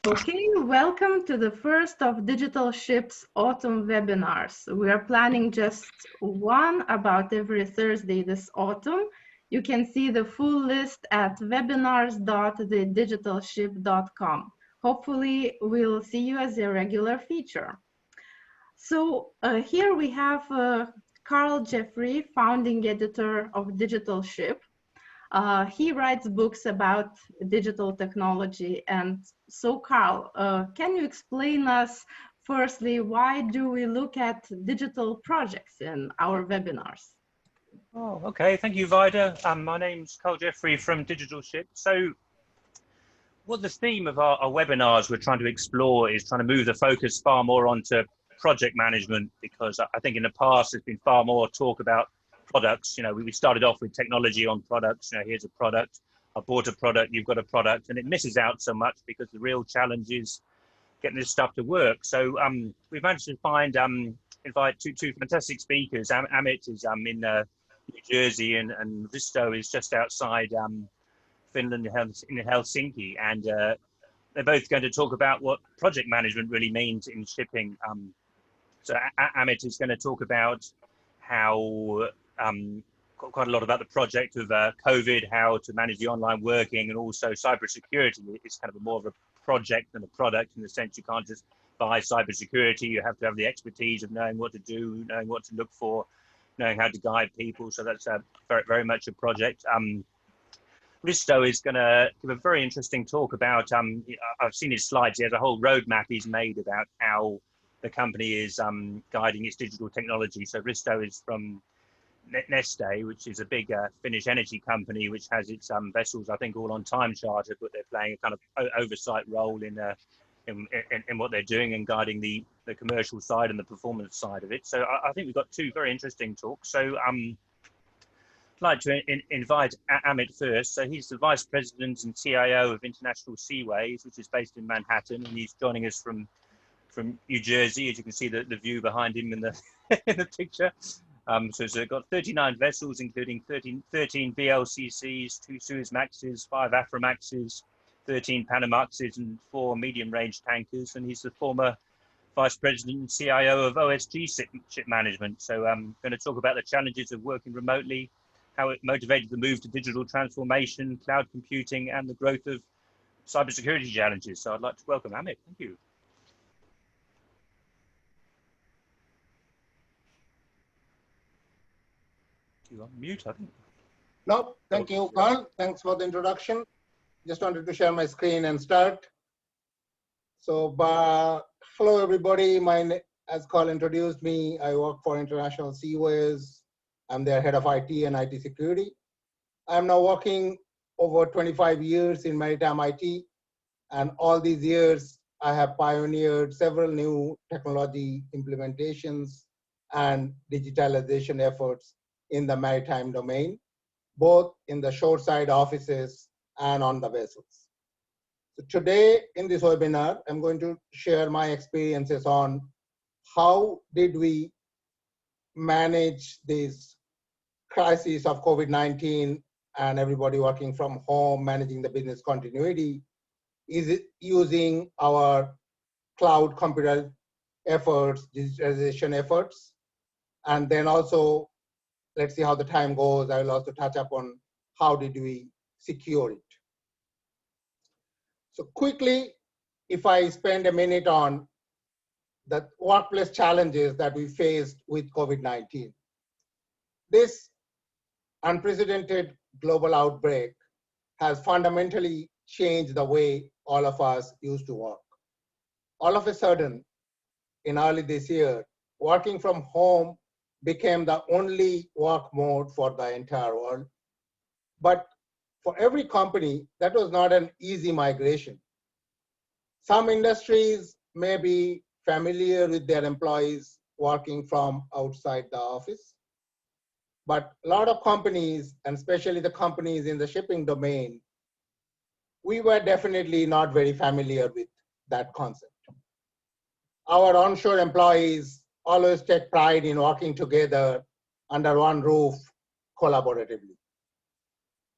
Okay, welcome to the first of Digital Ship's autumn webinars. We are planning just one about every Thursday this autumn. You can see the full list at webinars.thedigitalship.com. Hopefully, we'll see you as a regular feature. So here we have Carl Jeffrey, founding editor of Digital Ship. He writes books about digital technology. And so, Carl, can you explain us firstly, why do we look at digital projects in our webinars? Oh, okay. Thank you, Vida. My name's Carl Jeffrey from Digital Ship. So what the theme of our webinars we're trying to explore is trying to move the focus far more onto project management, because I think in the past there's been far more talk about products. You know, we started off with technology on products. You know, here's a product, I bought a product, you've got a product, and it misses out so much because the real challenge is getting this stuff to work. So we've managed to invite two fantastic speakers. Amit is in New Jersey, and Risto is just outside Finland in Helsinki, and they're both going to talk about what project management really means in shipping. So Amit is going to talk about how quite a lot about the project of COVID, how to manage the online working, and also cybersecurity. It's kind of more of a project than a product, in the sense you can't just buy cybersecurity. You have to have the expertise of knowing what to do, knowing what to look for, knowing how to guide people. So that's very, very much a project. Risto is going to give a very interesting talk about, I've seen his slides, he has a whole roadmap he's made about how the company is guiding its digital technology. So Risto is from Neste, which is a big Finnish energy company, which has its vessels, I think, all on time charter, but they're playing a kind of oversight role in what they're doing and guiding the commercial side and the performance side of it. So I think we've got two very interesting talks. So I'd like to invite Amit first. So he's the Vice President and CIO of International Seaways, which is based in Manhattan, and he's joining us from New Jersey. As you can see the view behind him in the in the picture. So they've got 39 vessels, including 13 VLCCs, 2 Suezmaxes, 5 Aframaxes, 13 Panamaxes, and 4 medium-range tankers. And he's the former Vice President and CIO of OSG Ship Management. So I'm going to talk about the challenges of working remotely, how it motivated the move to digital transformation, cloud computing, and the growth of cybersecurity challenges. So I'd like to welcome Amit. Thank you. You on mute, I think. No, thank you, Carl. Thanks for the introduction. Just wanted to share my screen and start. So, hello everybody. As Carl introduced me, I work for International Seaways. I'm their head of IT and IT security. I'm now working over 25 years in maritime IT, and all these years I have pioneered several new technology implementations and digitalization efforts in the maritime domain, both in the shoreside offices and on the vessels. So today in this webinar, I'm going to share my experiences on how did we manage this crisis of COVID-19 and everybody working from home, managing the business continuity, is it using our cloud computer efforts, digitalization efforts, and then also let's see how the time goes. I will also touch upon how did we secure it. So quickly, if I spend a minute on the workplace challenges that we faced with COVID-19. This unprecedented global outbreak has fundamentally changed the way all of us used to work. All of a sudden, in early this year, working from home became the only work mode for the entire world. But for every company, that was not an easy migration. Some industries may be familiar with their employees working from outside the office. But a lot of companies, and especially the companies in the shipping domain, we were definitely not very familiar with that concept. Our onshore employees always take pride in working together under one roof collaboratively.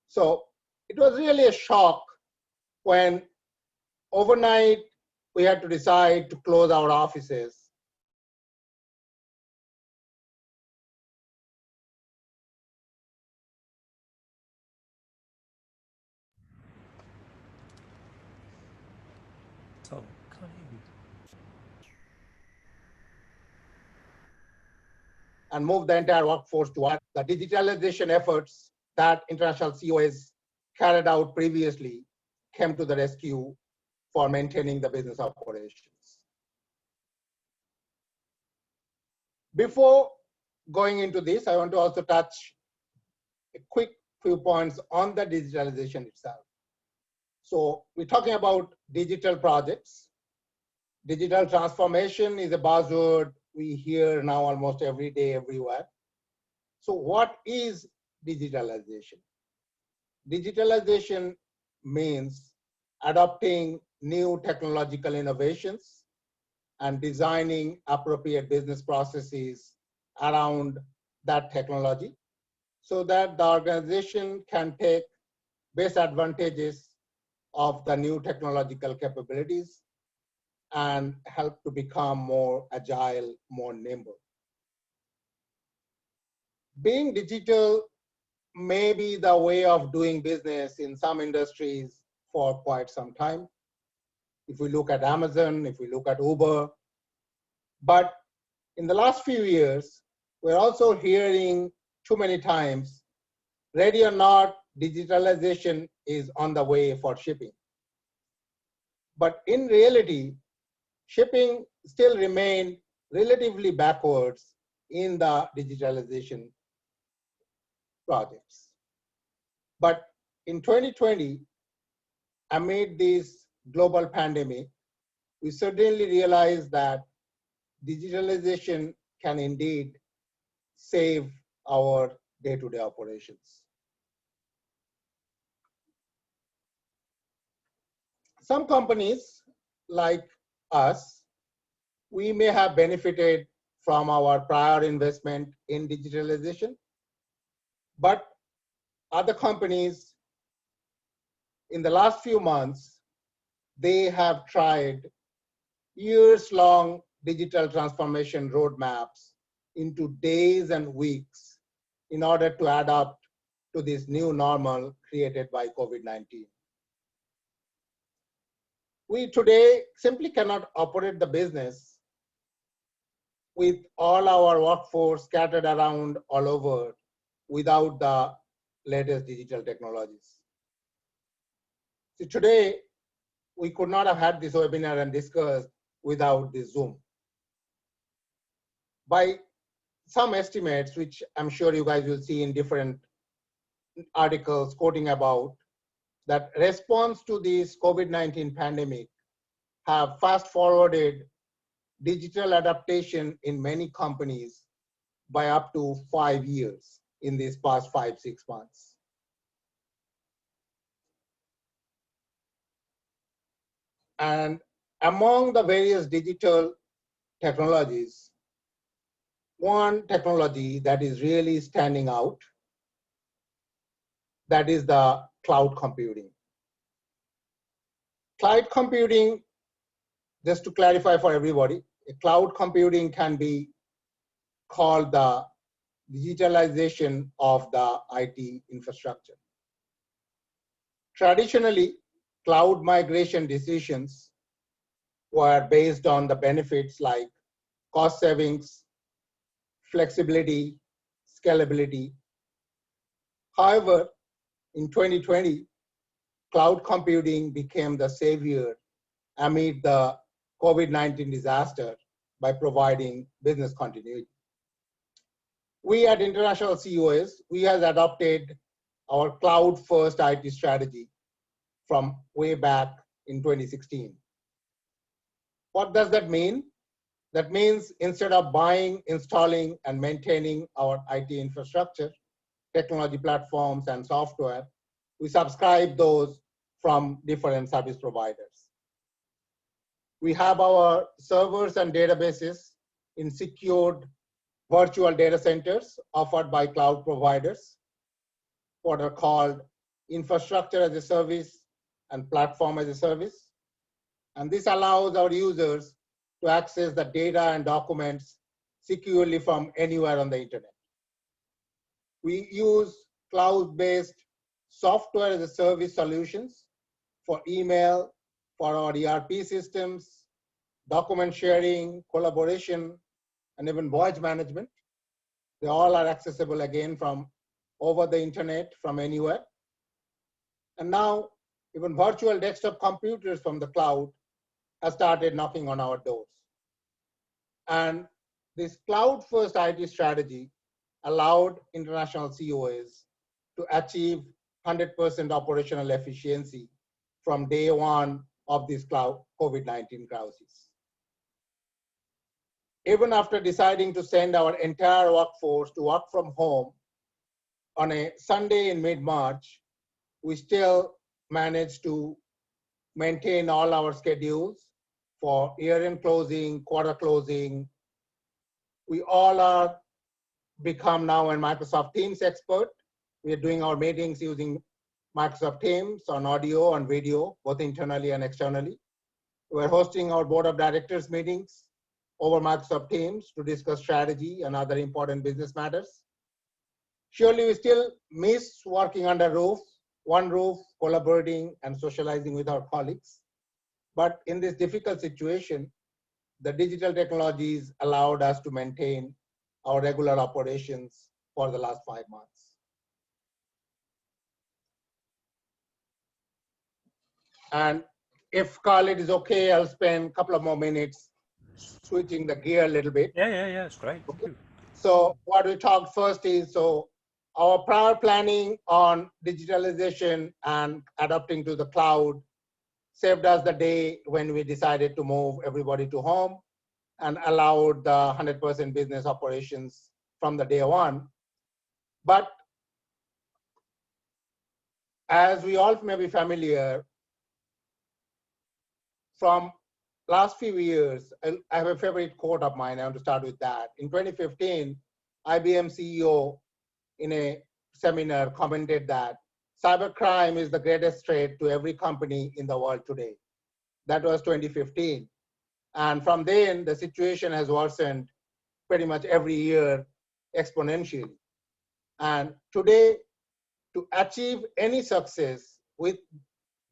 So it was really a shock when overnight we had to decide to close our offices. Oh, can't hear you. And move the entire workforce to what the digitalization efforts that international CISO carried out previously came to the rescue for maintaining the business operations. Before going into this, I want to also touch a quick few points on the digitalization itself. So we're talking about digital projects. Digital transformation is a buzzword we hear now almost every day, everywhere. So what is digitalization? Digitalization means adopting new technological innovations and designing appropriate business processes around that technology so that the organization can take best advantages of the new technological capabilities and help to become more agile, more nimble. Being digital may be the way of doing business in some industries for quite some time. If we look at Amazon, if we look at Uber, but in the last few years, we're also hearing too many times, ready or not, digitalization is on the way for shipping. But in reality, shipping still remains relatively backwards in the digitalization projects. But in 2020, amid this global pandemic, we certainly realized that digitalization can indeed save our day-to-day operations. Some companies like us, we may have benefited from our prior investment in digitalization, but other companies in the last few months, they have tried years-long digital transformation roadmaps into days and weeks in order to adapt to this new normal created by COVID-19. We today simply cannot operate the business with all our workforce scattered around all over without the latest digital technologies. So today, we could not have had this webinar and discussed without this Zoom. By some estimates, which I'm sure you guys will see in different articles quoting about, that response to this COVID-19 pandemic have fast forwarded digital adaptation in many companies by up to 5 years in these past 5-6 months. And among the various digital technologies, one technology that is really standing out, that is the cloud computing. Cloud computing, just to clarify for everybody, cloud computing can be called the digitalization of the IT infrastructure. Traditionally, cloud migration decisions were based on the benefits like cost savings, flexibility, scalability. However, in 2020, cloud computing became the savior amid the COVID-19 disaster by providing business continuity. We at International CISO, we have adopted our cloud-first IT strategy from way back in 2016. What does that mean? That means instead of buying, installing, and maintaining our IT infrastructure, technology platforms, and software, we subscribe those from different service providers. We have our servers and databases in secured virtual data centers offered by cloud providers, what are called infrastructure as a service and platform as a service. And this allows our users to access the data and documents securely from anywhere on the internet. We use cloud-based software as a service solutions for email, for our ERP systems, document sharing, collaboration, and even voyage management. They all are accessible again from over the internet from anywhere. And now even virtual desktop computers from the cloud have started knocking on our doors. And this cloud-first IT strategy allowed international COAs to achieve 100% operational efficiency from day one of this COVID-19 crisis. Even after deciding to send our entire workforce to work from home on a Sunday in mid-March, we still managed to maintain all our schedules for year-end closing, quarter closing. We all are become now a Microsoft Teams expert. We are doing our meetings using Microsoft Teams on audio and video, both internally and externally. We're hosting our board of directors meetings over Microsoft Teams to discuss strategy and other important business matters. Surely we still miss working under one roof, collaborating and socializing with our colleagues. But in this difficult situation, the digital technologies allowed us to maintain our regular operations for the last 5 months. And if Khalid is okay, I'll spend a couple of more minutes switching the gear a little bit. Yeah, it's great. Okay. So what we talked first is, our prior planning on digitalization and adapting to the cloud saved us the day when we decided to move everybody to home and allowed the 100% business operations from the day one. But as we all may be familiar, from last few years, I have a favorite quote of mine. I want to start with that. In 2015, IBM CEO in a seminar commented that cybercrime is the greatest threat to every company in the world today. That was 2015. And from then, the situation has worsened pretty much every year exponentially. And today, to achieve any success with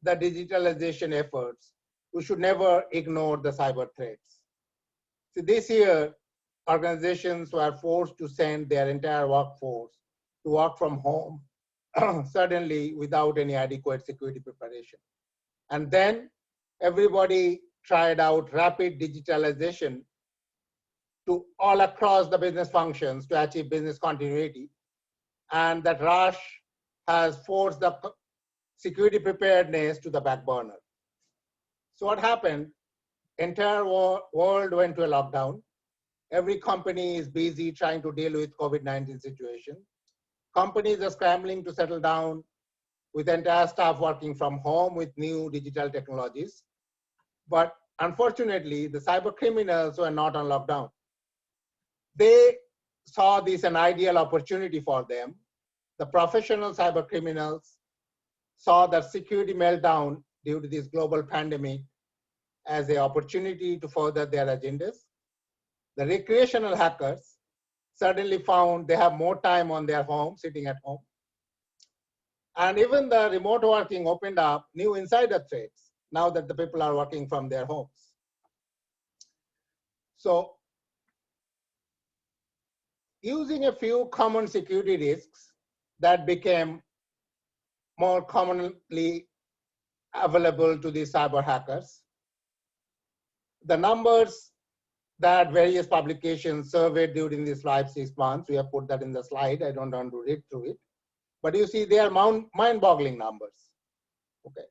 the digitalization efforts, we should never ignore the cyber threats. So this year, organizations were forced to send their entire workforce to work from home, suddenly without any adequate security preparation. And then everybody tried out rapid digitalization to all across the business functions to achieve business continuity. And that rush has forced the security preparedness to the back burner. So what happened? Entire world went to a lockdown. Every company is busy trying to deal with COVID-19 situation. Companies are scrambling to settle down with entire staff working from home with new digital technologies. But unfortunately, the cyber criminals were not on lockdown. They saw this an ideal opportunity for them. The professional cyber criminals saw the security meltdown due to this global pandemic as an opportunity to further their agendas. The recreational hackers suddenly found they have more time on their home, sitting at home. And even the remote working opened up new insider threats now that the people are working from their homes. So using a few common security risks that became more commonly available to these cyber hackers, the numbers that various publications surveyed during these 5-6 months, we have put that in the slide. I don't want to read through it. But you see, they are mind-boggling numbers. Okay.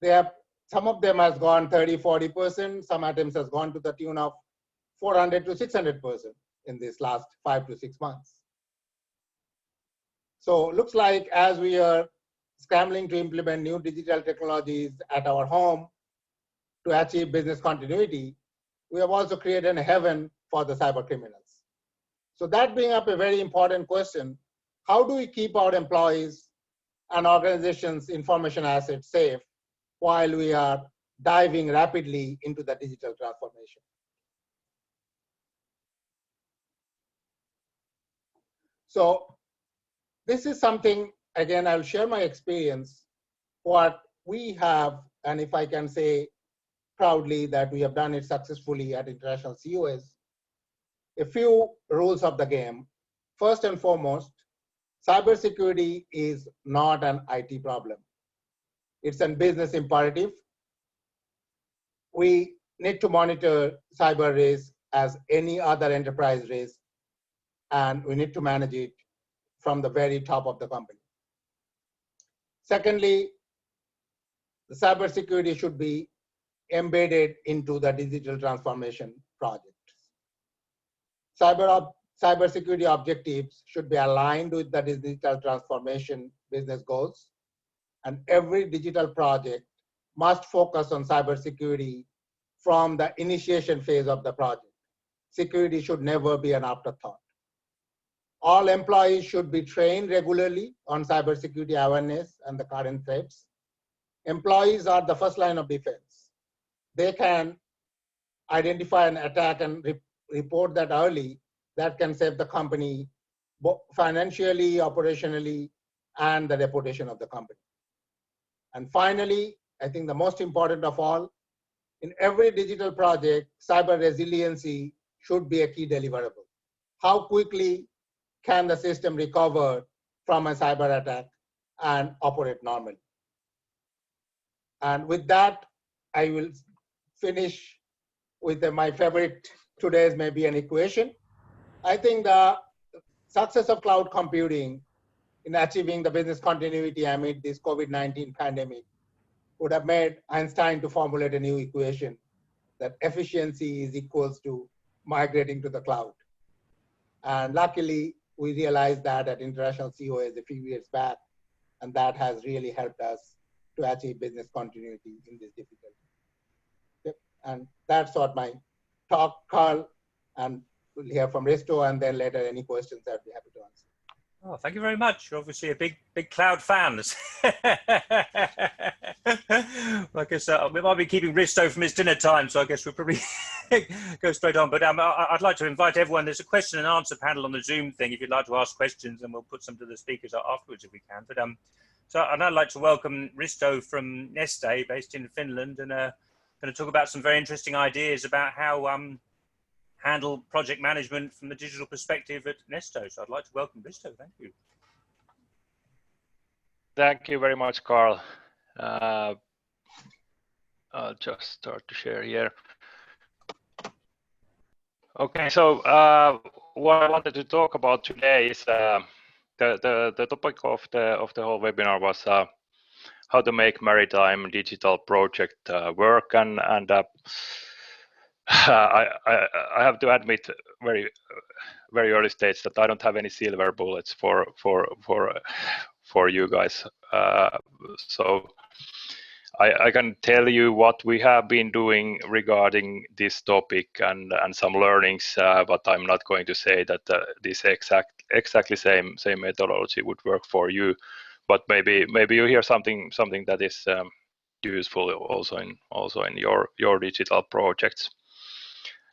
They have, some of them has gone 30-40%. Some attempts has gone to the tune of 400 to 600% in this last 5 to 6 months. So looks like as we are scrambling to implement new digital technologies at our home to achieve business continuity, we have also created a heaven for the cyber criminals. So that brings up a very important question. How do we keep our employees and organizations' information assets safe while we are diving rapidly into the digital transformation. So this is something, again, I'll share my experience, what we have, and if I can say proudly that we have done it successfully at international CISO, a few rules of the game. First and foremost, cybersecurity is not an IT problem. It's a business imperative. We need to monitor cyber risk as any other enterprise risk, and we need to manage it from the very top of the company. Secondly, the cybersecurity should be embedded into the digital transformation projects. Cybersecurity objectives should be aligned with the digital transformation business goals, and every digital project must focus on cybersecurity from the initiation phase of the project. Security should never be an afterthought. All employees should be trained regularly on cybersecurity awareness and the current threats. Employees are the first line of defense. They can identify an attack and report that early. That can save the company financially, operationally, and the reputation of the company. And finally, I think the most important of all, in every digital project, cyber resiliency should be a key deliverable. How quickly can the system recover from a cyber attack and operate normally? And with that, I will finish with my favorite today's maybe an equation. I think the success of cloud computing in achieving the business continuity amid this COVID-19 pandemic would have made Einstein to formulate a new equation that efficiency is equals to migrating to the cloud. And luckily, we realized that at International CISO a few years back, and that has really helped us to achieve business continuity in this difficulty. Yep. And that's what my talk, Carl, and we'll hear from Risto, and then later any questions I'd be happy to answer. Oh, thank you very much. You're obviously a big cloud fan. I guess we might be keeping Risto from his dinner time, so I guess we'll probably go straight on. But I'd like to invite everyone. There's a question and answer panel on the Zoom thing if you'd like to ask questions, and we'll put some to the speakers afterwards if we can. But so I'd like to welcome Risto from Neste, based in Finland, and going to talk about some very interesting ideas about how handle project management from the digital perspective at Neste. So I'd like to welcome Risto. Thank you. Thank you very much, Carl. I'll just start to share here. Okay, so what I wanted to talk about today is the topic of the whole webinar was how to make maritime digital project work, and I have to admit very early stage that I don't have any silver bullets for you guys. So I can tell you what we have been doing regarding this topic and some learnings, but I'm not going to say that this exactly same methodology would work for you. But maybe you hear something that is useful also in your digital projects.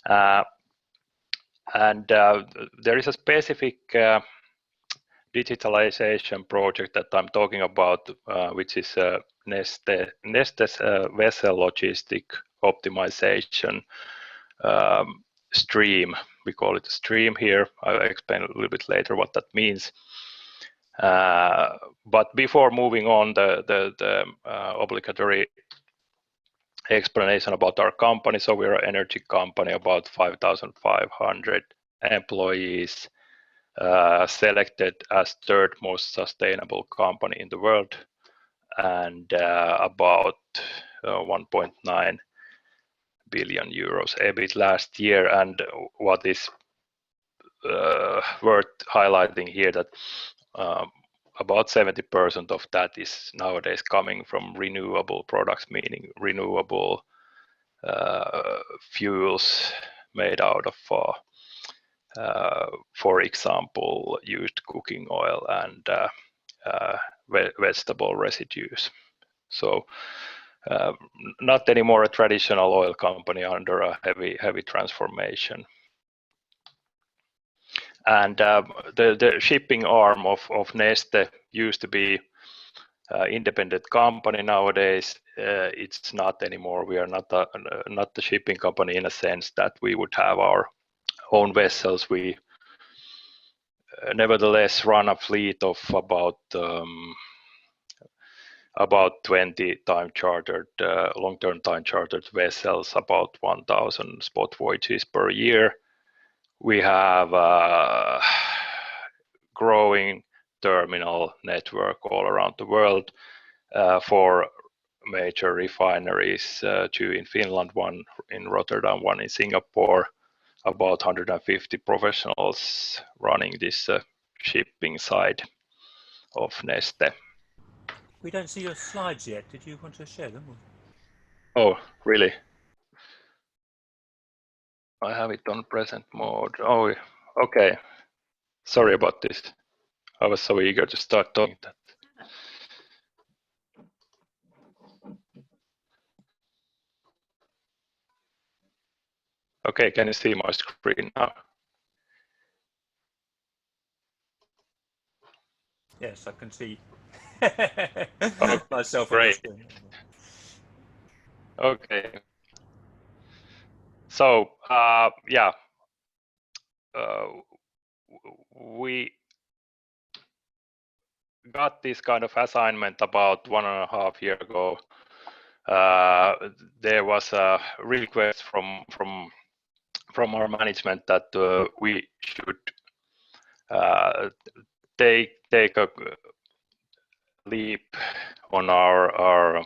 And there is a specific digitalization project that I'm talking about, which is Neste's vessel logistic optimization stream. We call it a stream here. I'll explain a little bit later what that means. But before moving on, the obligatory explanation about our company. So we're an energy company, about 5,500 employees, selected as third most sustainable company in the world, and about 1.9 billion euros EBIT last year. And what is worth highlighting here that about 70% of that is nowadays coming from renewable products, meaning renewable fuels made out of, for example, used cooking oil and vegetable residues. So not anymore a traditional oil company under a heavy transformation. And the shipping arm of Neste used to be independent company. Nowadays it's not anymore. We are not the shipping company in a sense that we would have our own vessels. We nevertheless run a fleet of about 20 time chartered long-term time chartered vessels, about 1,000 spot voyages per year. We have a growing terminal network all around the world for major refineries, 2 in Finland, 1 in Rotterdam, 1 in Singapore, about 150 professionals running this shipping side of Neste. We don't see your slides yet. Did you want to share them? Oh, really? I have it on present mode. Oh, okay. Sorry about this. I was so eager to start talking that. Okay, can you see my screen now? Yes, I can see Oh, myself. great. Okay. So yeah, we got this kind of assignment about 1.5 years ago. There was a request from our management that we should take a leap on our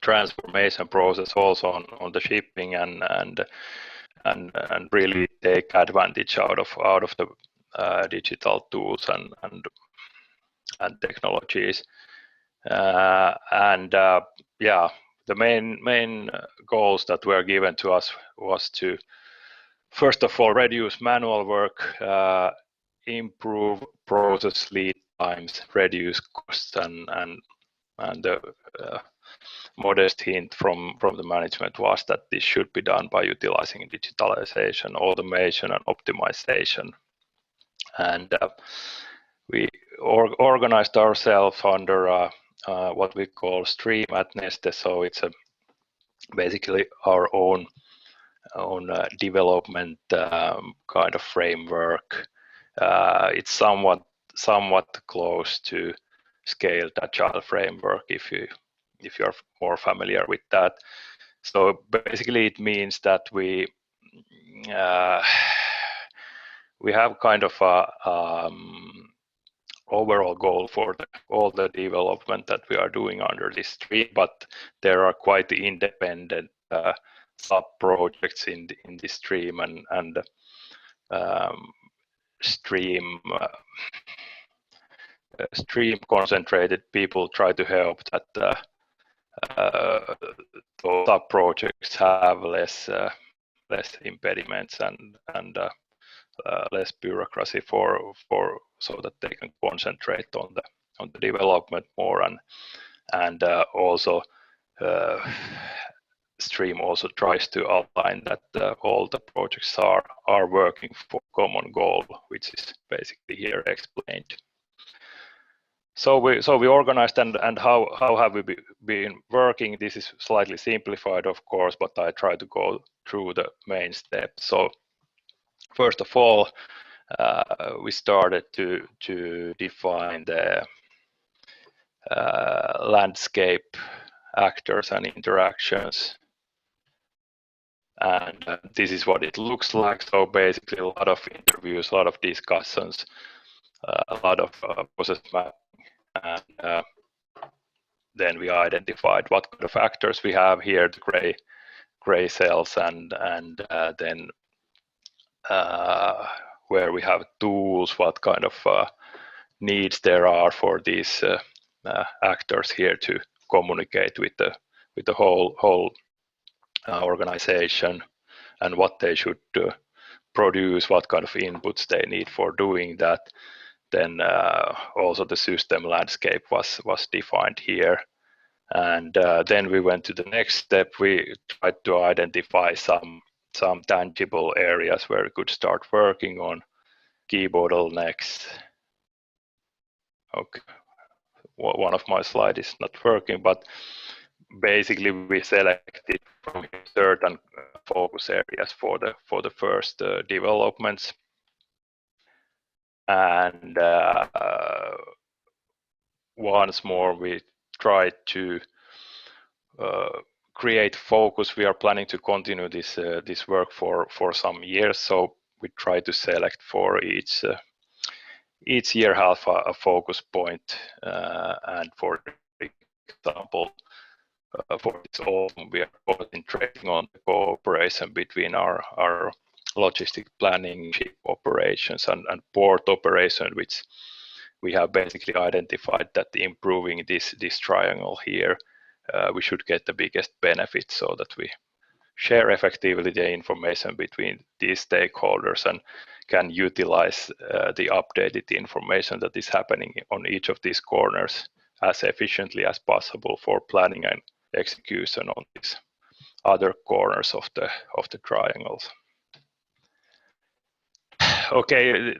transformation process also on the shipping and really take advantage out of the digital tools and technologies. Yeah, the main goals that were given to us was to first of all reduce manual work, improve process lead times, reduce costs, and the modest hint from the management was that this should be done by utilizing digitalization, automation, and optimization. And we organized ourselves under what we call stream at Neste. So it's basically our own development kind of framework. It's somewhat close to scaled agile framework if you're more familiar with that. So basically it means that we have kind of a overall goal for all the development that we are doing under this stream, but there are quite independent sub projects in this stream and stream concentrated people try to help that those sub projects have less impediments and less bureaucracy so that they can concentrate on the development more and also stream also tries to outline that all the projects are working for common goal, which is basically here explained. So we organized and how have we been working? This is slightly simplified, of course, but I try to go through the main steps. So first of all, we started to define the landscape actors and interactions. And this is what it looks like. So basically a lot of interviews, a lot of discussions, a lot of process mapping. And then we identified what kind of actors we have here, the gray cells, and then where we have tools, what kind of needs there are for these actors here to communicate with the whole organization, and what they should produce, what kind of inputs they need for doing that. Then also the system landscape was defined here, And then we went to the next step. We tried to identify some tangible areas where we could start working on key bottlenecks. Okay, one of my slides is not working, but basically we selected from certain focus areas for the first developments. And once more we tried to create focus. We are planning to continue this work for some years, so we try to select for each year have a focus point, and for example, for this autumn we are concentrating on the cooperation between our logistic planning, ship operations, and port operation, which we have basically identified that improving this triangle here, we should get the biggest benefit, so that we share effectively the information between these stakeholders and can utilize the updated information that is happening on each of these corners as efficiently as possible for planning and execution on these other corners of the triangles. Okay,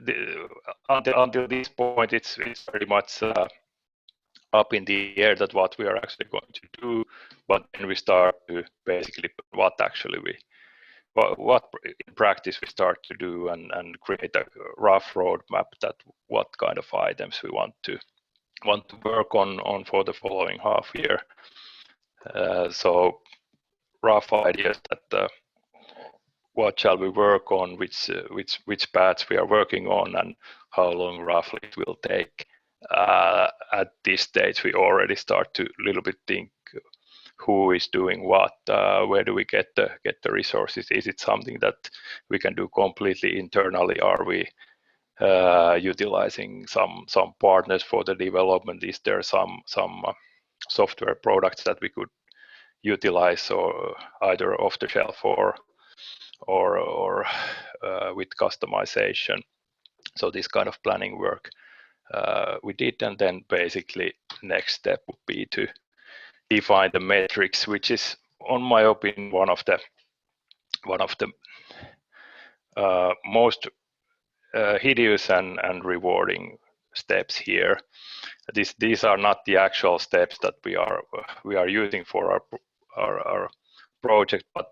until this point, it's very much up in the air that what we are actually going to do, but then we start to basically what in practice we start to do and create a rough roadmap that what kind of items we want to work on for the following half year. So rough ideas that what shall we work on, which paths we are working on, and how long roughly it will take. At this stage, we already start to a little bit think who is doing what, where do we get the resources? Is it something that we can do completely internally? Are we utilizing some partners for the development? Is there some software products that we could utilize, or either off the shelf or with customization? So this kind of planning work we did, and then basically next step would be to define the metrics, which is, on my opinion, one of the most hideous and rewarding steps here. These are not the actual steps that we are using for our project, but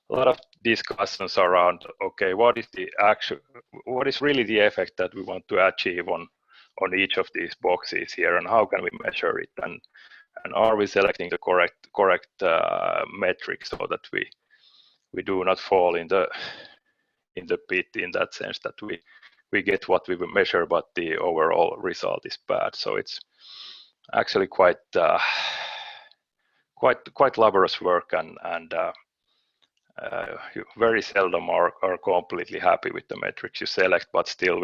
a lot of discussions around, okay, what is really the effect that we want to achieve on each of these boxes here, and how can we measure it, and are we selecting the correct metrics, so that we do not fall in the pit, in that sense that we get what we will measure, but the overall result is bad. So it's actually quite laborious work, and you very seldom are completely happy with the metrics you select, but still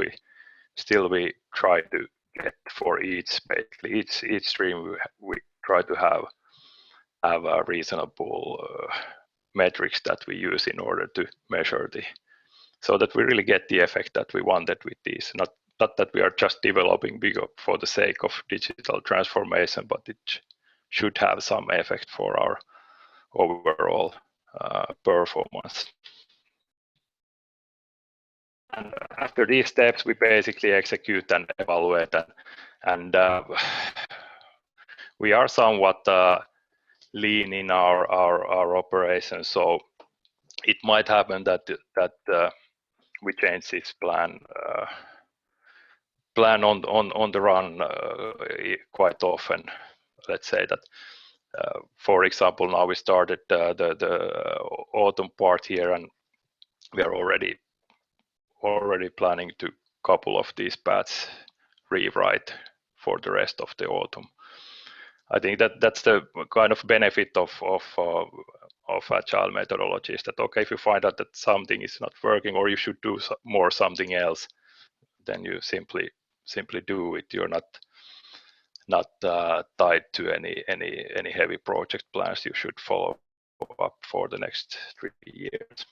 we try to get for each stream we try to have a reasonable metrics that we use in order to measure so that we really get the effect that we wanted with these. Not that we are just developing bigger for the sake of digital transformation, but it should have some effect for our overall performance. And after these steps, we basically execute and evaluate, and we are somewhat lean in our operations. So it might happen that we change this plan on the run quite often. Let's say that, for example, now we started the autumn part here, and we are already planning to couple of these paths rewrite for the rest of the autumn. I think that's the kind of benefit of agile methodologies, that okay, if you find out that something is not working, or you should do more something else, then you simply do it. You're not tied to any heavy project plans you should follow up for the next 3 years.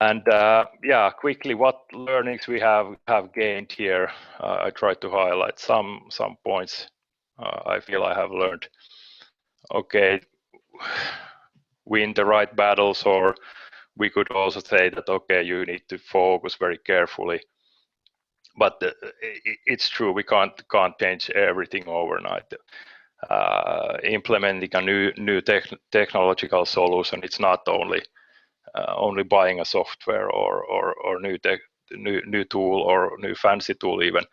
And yeah, quickly, what learnings we have gained here. I tried to highlight some points I feel I have learned, okay, win the right battles, or we could also say that, okay, you need to focus very carefully. But it's true, we can't change everything overnight. Implementing a new technological solution, it's not only buying a software or new tool or new fancy tool even.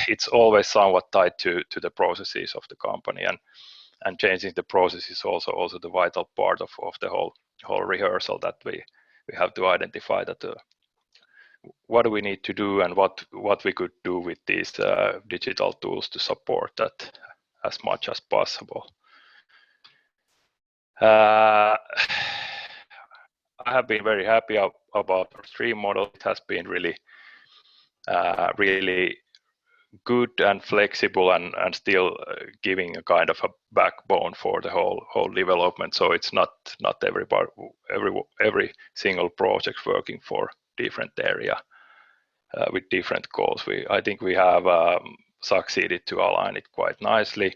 It's always somewhat tied to the processes of the company, and changing the process is also the vital part of the whole rehearsal, that we have to identify that what do we need to do, and what we could do with these digital tools to support that as much as possible. I have been very happy about our stream model. It has been really good and flexible, and still giving a kind of a backbone for the whole development. So it's not every single project working for different area with different goals. I think we have succeeded to align it quite nicely.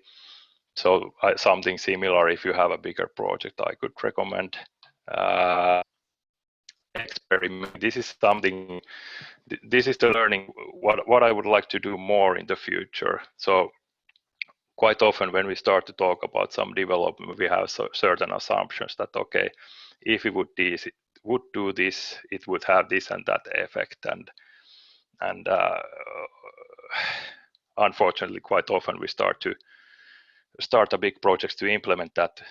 So something similar, if you have a bigger project, I could recommend. Experiment. This is the learning what I would like to do more in the future. So quite often when we start to talk about some development, we have certain assumptions that, okay, if we would do this, it would have this and that effect, and unfortunately quite often we start a big project to implement that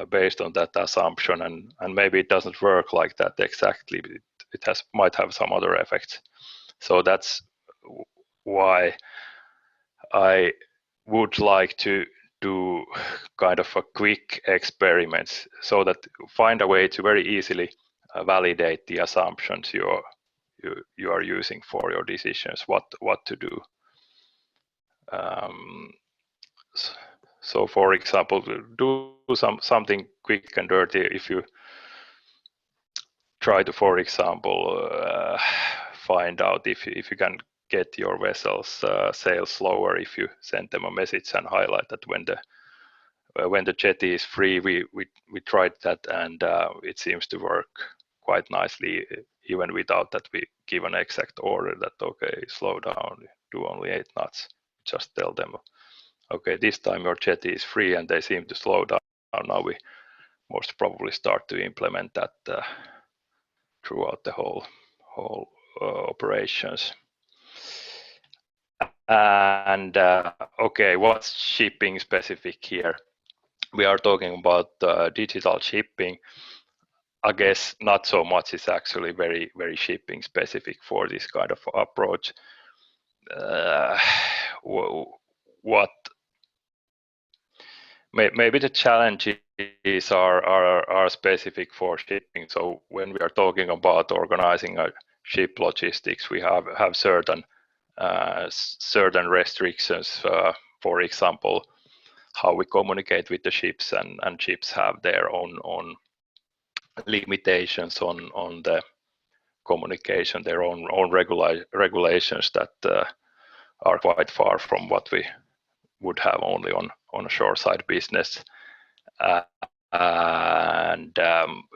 based on that assumption, and maybe it doesn't work like that exactly, but it might have some other effects. So that's why I would like to do kind of a quick experiments, so that find a way to very easily validate the assumptions you are using for your decisions, what to do. So for example, do something quick and dirty. If you try to, for example, find out if you can get your vessels sail slower, if you send them a message and highlight that when the jetty is free, we tried that, and it seems to work quite nicely, even without that we give an exact order that, okay, slow down, do only 8 knots. Just tell them, okay, this time your jetty is free, and they seem to slow down. Now we most probably start to implement that throughout the whole operations. And okay, what's shipping specific here? We are talking about digital shipping. I guess not so much is actually very, very shipping specific for this kind of approach. What maybe the challenges are specific for shipping. So when we are talking about organizing a ship logistics, we have certain restrictions. For example, how we communicate with the ships, and ships have their own limitations on the communication, their own regulations that are quite far from what we would have only on a shoreside business. And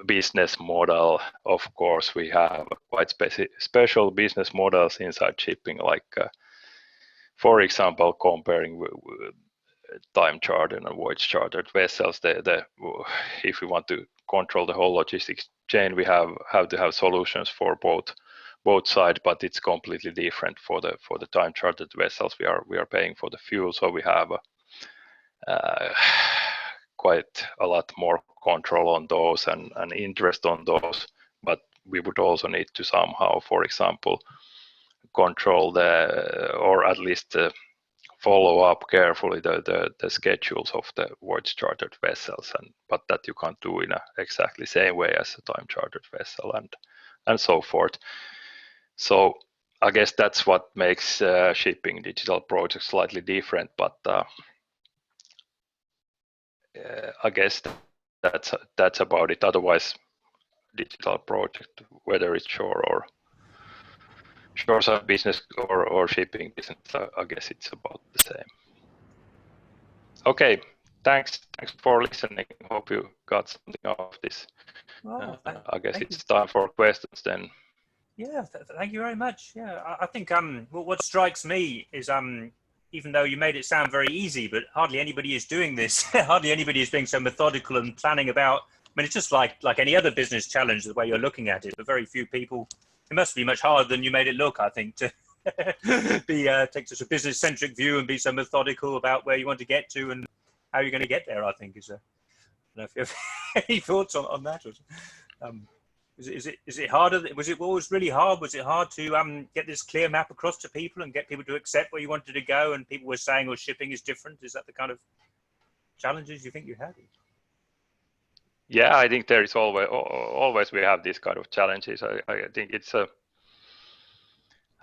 business model, of course, we have quite special business models inside shipping, like for example, comparing time charter and voyage chartered vessels. If we want to control the whole logistics chain, we have to have solutions for both sides, but it's completely different for the time chartered vessels. We are paying for the fuel, so we have quite a lot more control on those and interest on those. But we would also need to somehow, for example, control or at least follow up carefully the schedules of the voyage chartered vessels, but that you can't do in a exactly same way as a time chartered vessel, and so forth. So I guess that's what makes shipping digital projects slightly different, but I guess that's about it. Otherwise, digital project, whether it's shoreside business or shipping business, I guess it's about the same. Okay, thanks for listening. Hope you got something out of this. I guess it's time for questions then. Yeah, thank you very much. Yeah, I think what strikes me is even though you made it sound very easy, but hardly anybody is doing this. Hardly anybody is being so methodical and planning about. I mean, it's just like any other business challenge, the way you're looking at it. But very few people. It must be much harder than you made it look, I think, to take such a business-centric view and be so methodical about where you want to get to and how you're going to get there. I think is. I don't know if you have any thoughts on that. Or, is it harder? Was it always really hard? Was it hard to get this clear map across to people and get people to accept where you wanted to go? And people were saying, "Oh, shipping is different." Is that the kind of challenges you think you had? Yeah, I think there is always we have these kind of challenges. I think it's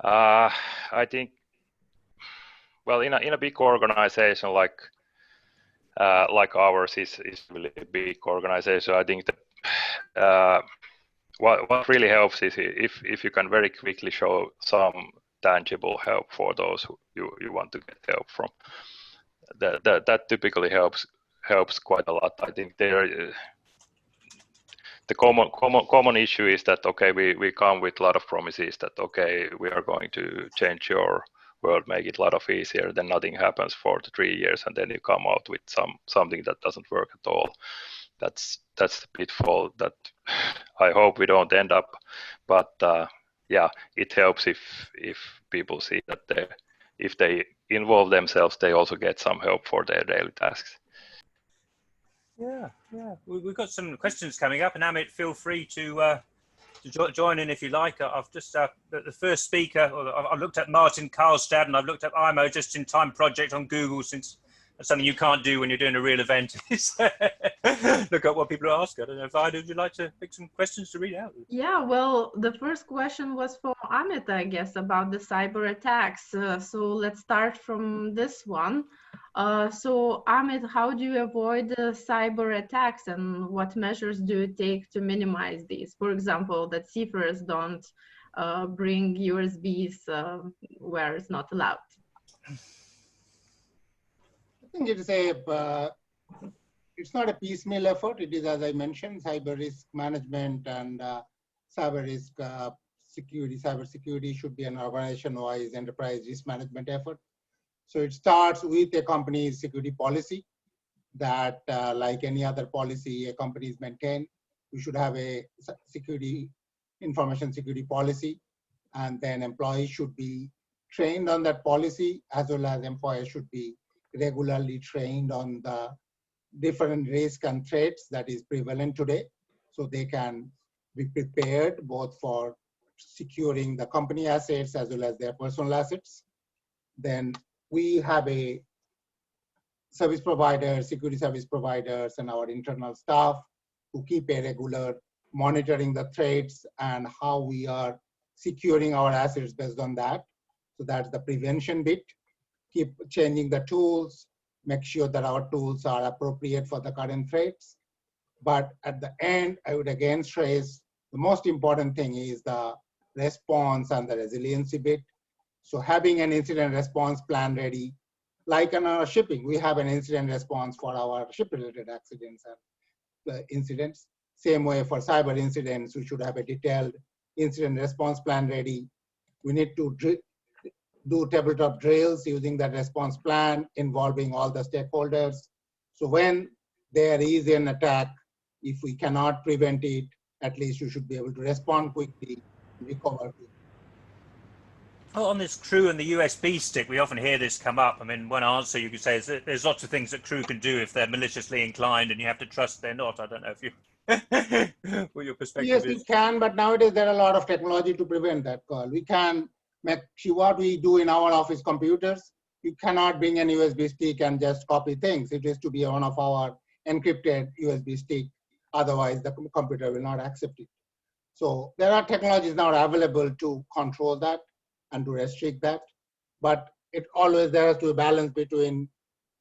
I think, well, in a big organization like ours is really a big organization. I think that what really helps is if you can very quickly show some tangible help for those who you want to get help from. That typically helps quite a lot. I think the common issue is that, okay, we come with a lot of promises that, okay, we are going to change your world, make it a lot of easier, then nothing happens for 3 years, and then you come out with something that doesn't work at all. That's the pitfall that I hope we don't end up. But yeah, it helps if people see that if they involve themselves, they also get some help for their daily tasks. Yeah. We've got some questions coming up, and Amit, feel free to join in if you like. I've just the first speaker. I've looked at Martin Karlstad, and I've looked at IMO just-in-time project on Google, since that's something you can't do when you're doing a real event. Look at what people are asking. I don't know, Vida, would you like to pick some questions to read out? Yeah, well, the first question was for Amit, I guess, about the cyber attacks. So let's start from this one. So Amit, how do you avoid cyber attacks, and what measures do you take to minimize these? For example, that seafarers don't bring USBs where it's not allowed. I think it's not a piecemeal effort. It is, as I mentioned, cyber risk management and cyber risk security. Cyber security should be an organization-wise enterprise risk management effort. So it starts with a company's security policy that, like any other policy a company is maintained, we should have a information security policy, and then employees should be trained on that policy, as well as employers should be regularly trained on the different risks and threats that is prevalent today, so they can be prepared both for securing the company assets as well as their personal assets. Then we have a service provider, security service providers, and our internal staff who keep a regular monitoring the threats and how we are securing our assets based on that. So that's the prevention bit. Keep changing the tools, make sure that our tools are appropriate for the current threats. But at the end, I would again stress the most important thing is the response and the resiliency bit. So having an incident response plan ready, like in our shipping, we have an incident response for our ship-related accidents and incidents. Same way for cyber incidents, we should have a detailed incident response plan ready. We need to do tabletop drills using that response plan involving all the stakeholders. So when there is an attack, if we cannot prevent it, at least you should be able to respond quickly, recover quickly. Well, on this crew and the USB stick, we often hear this come up. I mean, one answer you could say is that there's lots of things that crew can do if they're maliciously inclined, and you have to trust they're not. I don't know if you, what your perspective yes, is. Yes, we can, but nowadays there are a lot of technology to prevent that call. We can make what we do in our office computers. You cannot bring an USB stick and just copy things. It has to be one of our encrypted USB stick. Otherwise, the computer will not accept it. So there are technologies now available to control that and to restrict that. But it always, there has to be a balance between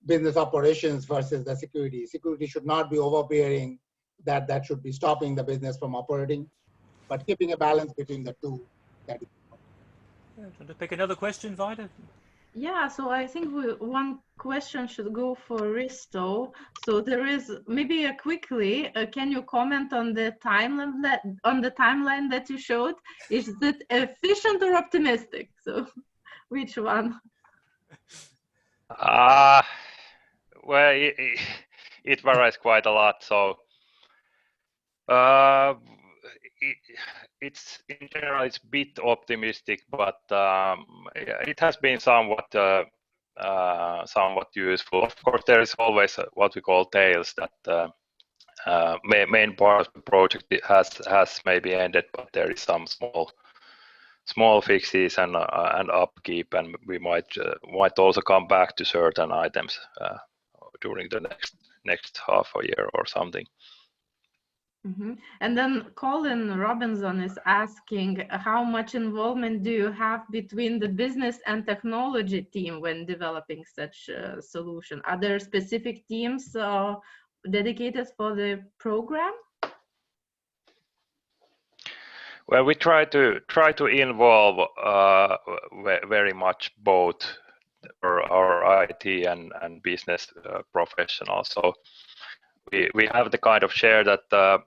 business operations versus the security. Security should not be overbearing, that should be stopping the business from operating, but keeping a balance between the two. That is yeah, trying to pick another question, Vida? Yeah, so I think one question should go for Risto. So there is maybe quickly, can you comment on the timeline that you showed? Is it efficient or optimistic? So which one? Well, it varies quite a lot. So it, it's in general it's a bit optimistic, but yeah, it has been somewhat useful. Of course, there is always what we call tails that main part of the project has maybe ended, but there is some small fixes and upkeep, and we might also come back to certain items during the next half a year or something. Mm-hmm. And then Colin Robinson is asking, how much involvement do you have between the business and technology team when developing such a solution? Are there specific teams dedicated for the program? Well, we try to involve very much both our IT and business professionals. So we have the kind of share that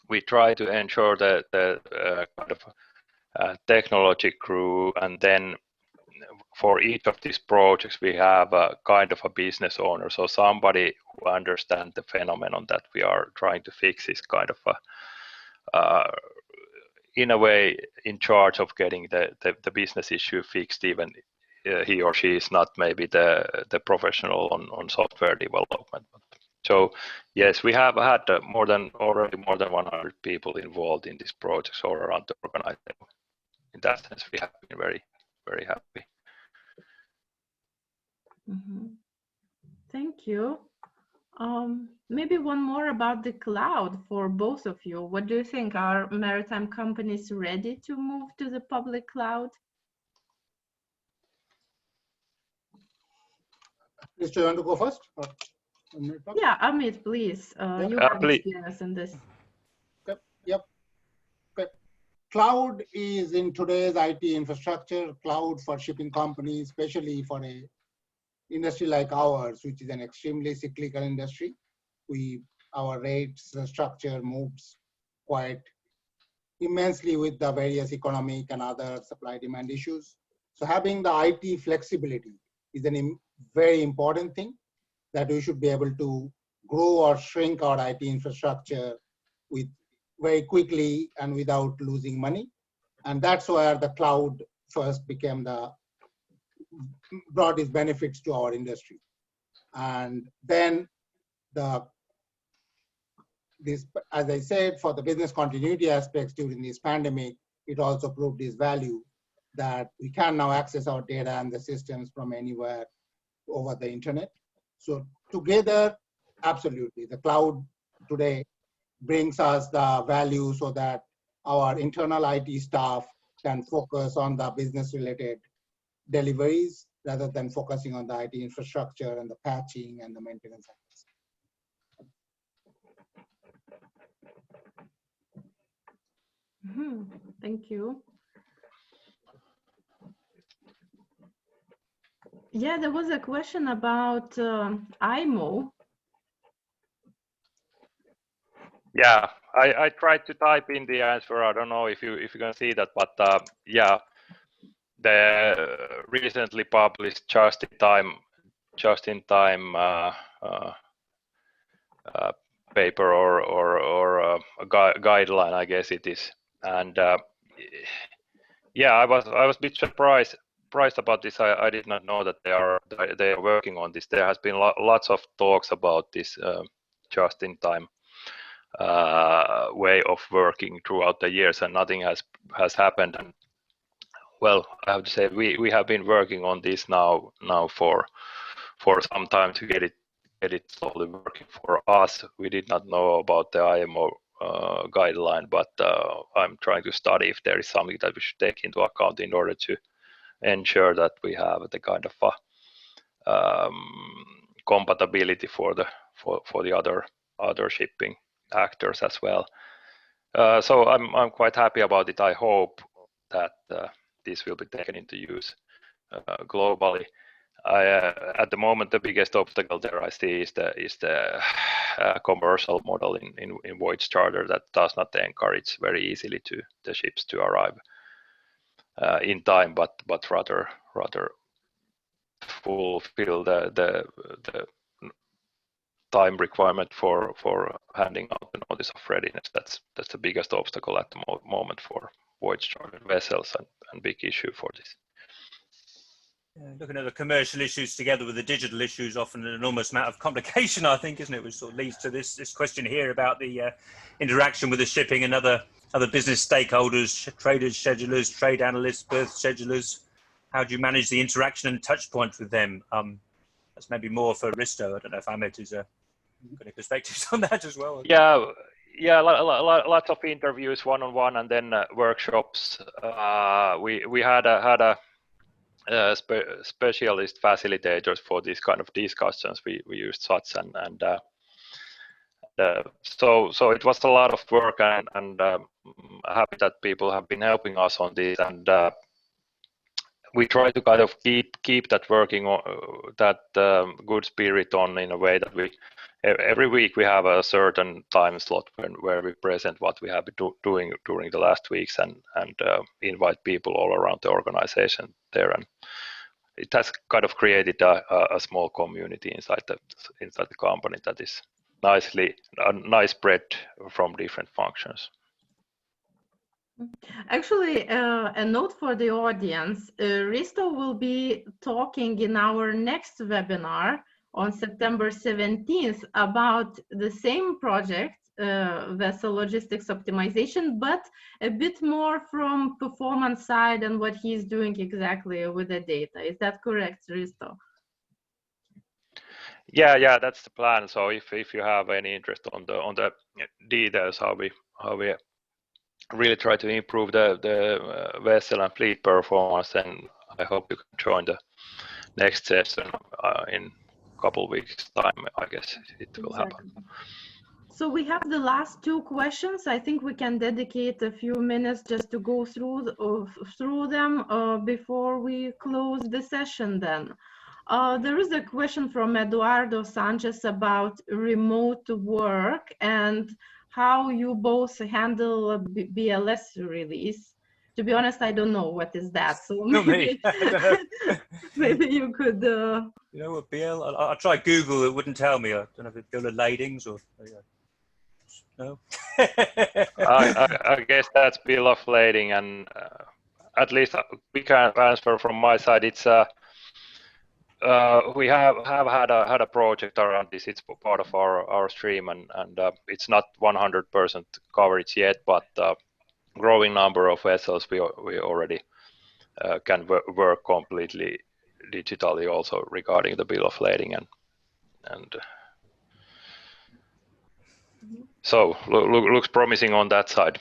we try to ensure that the kind of technology crew, and then for each of these projects we have a kind of a business owner, so somebody who understands the phenomenon that we are trying to fix is kind of a in a way in charge of getting the business issue fixed, even he or she is not maybe the professional on software development. So yes, we have had already more than 100 people involved in these projects all around the organization. In that sense, we have been very happy. Mm-hmm. Thank you. Maybe one more about the cloud for both of you. What do you think? Are maritime companies ready to move to the public cloud? Risto, you want to go first? Yeah, Amit, please. You have experience in this. Yep. Okay. Cloud is in today's IT infrastructure, cloud for shipping companies, especially for a industry like ours, which is an extremely cyclical industry. Our rates structure moves quite immensely with the various economic and other supply demand issues. So having the IT flexibility is a very important thing, that we should be able to grow or shrink our IT infrastructure with very quickly and without losing money. And that's where the cloud first brought its benefits to our industry. And then as I said, for the business continuity aspects during this pandemic, it also proved its value that we can now access our data and the systems from anywhere over the internet. So together, absolutely, the cloud today brings us the value so that our internal IT staff can focus on the business-related deliveries rather than focusing on the IT infrastructure and the patching and the maintenance. Mm-hmm. Thank you. Yeah, there was a question about IMO. Yeah, I tried to type in the answer. I don't know if you can see that, but yeah, the recently published just-in-time paper or a guideline, I guess it is. And yeah, I was a bit surprised about this. I did not know that they are working on this. There has been lots of talks about this just-in-time way of working throughout the years, and nothing has happened. And well, I have to say we have been working on this now for some time to get it slowly working for us. We did not know about the IMO guideline, but I'm trying to study if there is something that we should take into account in order to ensure that we have the kind of compatibility for the other shipping actors as well. So I'm quite happy about it. I hope that this will be taken into use globally. At the moment, the biggest obstacle there I see is the commercial model in voyage charter that does not encourage very easily to the ships to arrive in time, but rather fulfill the time requirement for handing out the notice of readiness. That's the biggest obstacle at the moment for voyage charter vessels and big issue for this. Yeah, looking at the commercial issues together with the digital issues, often an enormous amount of complication, I think, isn't it? Which sort of leads to this question here about the interaction with the shipping and other business stakeholders, traders, schedulers, trade analysts, berth schedulers. How do you manage the interaction and touch points with them? That's maybe more for Risto. I don't know if Amit has got any perspectives on that as well. Yeah, lots of interviews one-on-one, and then workshops. We had a specialist facilitators for these kind of discussions. We used such, and so it was a lot of work, and happy that people have been helping us on this, and we try to kind of keep that working, that good spirit on, in a way that we every week we have a certain time slot where we present what we have been doing during the last weeks, and invite people all around the organization there, and it has kind of created a small community inside the company that is a nice spread from different functions. Actually, a note for the audience, Risto will be talking in our next webinar on September 17th about the same project, vessel logistics optimization, but a bit more from performance side and what he's doing exactly with the data. Is that correct, Risto? Yeah, that's the plan. So if you have any interest on the details, how we really try to improve the vessel and fleet performance, then I hope you can join the next session in a couple of weeks' time. I guess it will happen. So we have the last two questions. I think we can dedicate a few minutes just to go through them before we close the session then. There is a question from Eduardo Sanchez about remote work and how you both handle a BLS release. To be honest, I don't know what is that. So maybe, maybe you could. You know what BL? I tried Google. It wouldn't tell me. I don't know if it's bill of ladings or. No. I guess that's bill of lading, and at least we can answer from my side. It's we have had a project around this. It's part of our stream, and it's not 100% coverage yet, but growing number of vessels we already can work completely digitally also regarding the bill of lading, and so looks promising on that side.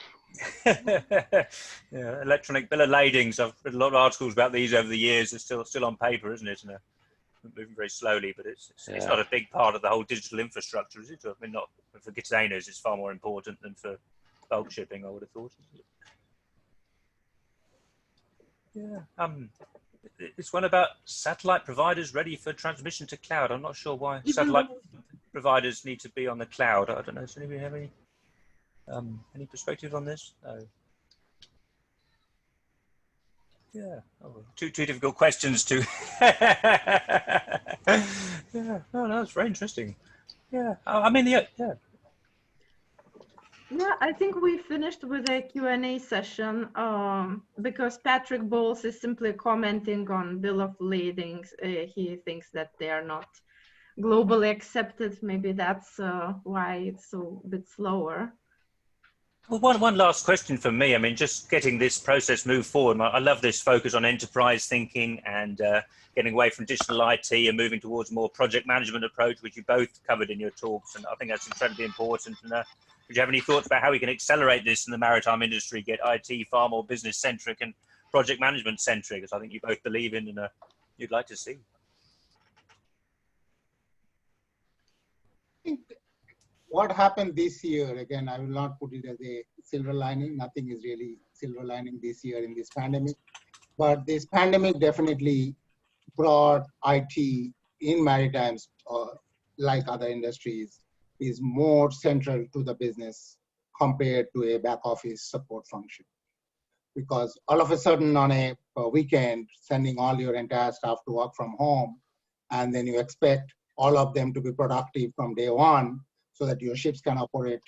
Yeah, electronic bill of ladings. I've read a lot of articles about these over the years. It's still on paper, isn't it? And moving very slowly, but it's not a big part of the whole digital infrastructure, is it? I mean, not for containers. It's far more important than for bulk shipping, I would have thought. Yeah. It's one about satellite providers ready for transmission to cloud. I'm not sure why satellite providers need to be on the cloud. I don't know. Does anybody have any perspective on this? No. Yeah. Oh, two difficult questions to. Yeah. Oh, no, that's very interesting. Yeah. I mean, yeah. Yeah, I think we finished with a Q&A session because Patrick Bowles is simply commenting on bill of ladings. He thinks that they are not globally accepted. Maybe that's why it's so a bit slower. Well, one last question for me. I mean, just getting this process moved forward. I love this focus on enterprise thinking and getting away from digital IT and moving towards a more project management approach, which you both covered in your talks. And I think that's incredibly important. And would you have any thoughts about how we can accelerate this in the maritime industry, get IT far more business centric and project management centric, as I think you both believe in and you'd like to see? I think what happened this year, again, I will not put it as a silver lining. Nothing is really silver lining this year in this pandemic. But this pandemic definitely broad IT in maritime, like other industries, is more central to the business compared to a back office support function. Because all of a sudden on a weekend, sending all your entire staff to work from home, and then you expect all of them to be productive from day one so that your ships can operate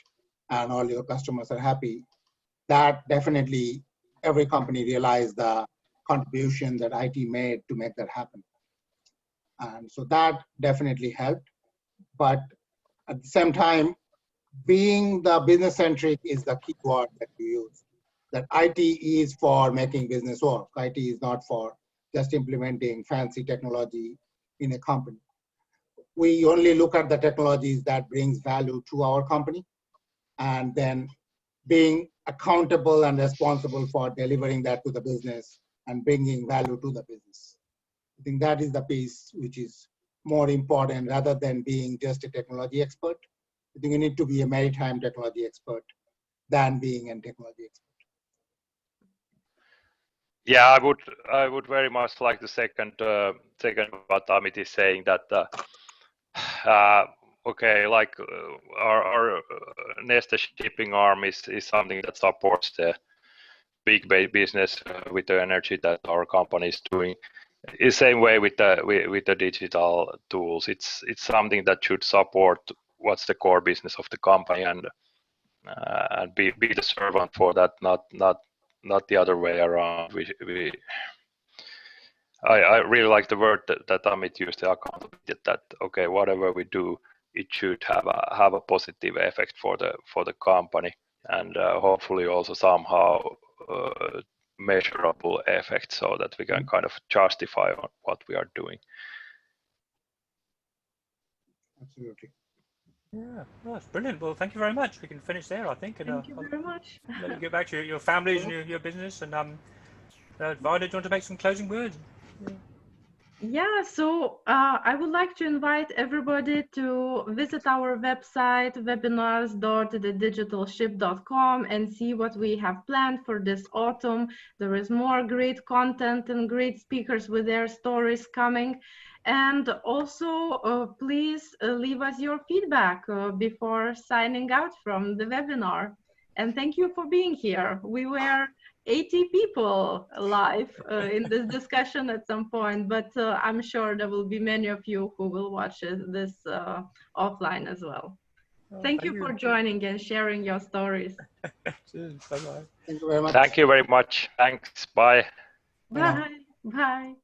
and all your customers are happy. That definitely, every company realized the contribution that IT made to make that happen. And so that definitely helped. But at the same time, being the business centric is the key word that we use. That IT is for making business work. IT is not for just implementing fancy technology in a company. We only look at the technologies that brings value to our company, and then being accountable and responsible for delivering that to the business and bringing value to the business. I think that is the piece which is more important rather than being just a technology expert. I think you need to be a maritime technology expert than being a technology expert. Yeah, I would very much like the second what Amit is saying, that okay, like our Neste shipping arm is something that supports the big business with the energy that our company is doing. The same way with the digital tools. It's something that should support what's the core business of the company, and be the servant for that, not the other way around. I really like the word that Amit used, the accountability, that okay, whatever we do, it should have a positive effect for the company, and hopefully also somehow measurable effect, so that we can kind of justify on what we are doing. Absolutely. Yeah, well, that's brilliant. Well, thank you very much. We can finish there, I think. And, Thank you very much. Let you get back to your families and your business. And Vida, do you want to make some closing words? Yeah, so I would like to invite everybody to visit our website, webinars.thedigitalship.com, and see what we have planned for this autumn. There is more great content and great speakers with their stories coming. And also, please leave us your feedback before signing out from the webinar. And thank you for being here. We were 80 people live in this discussion at some point, but I'm sure there will be many of you who will watch this offline as well. Oh, thank you for joining and sharing your stories. Cheers. Bye-bye. Thank you very much. Thank you very much. Thanks. Bye. Bye. Bye.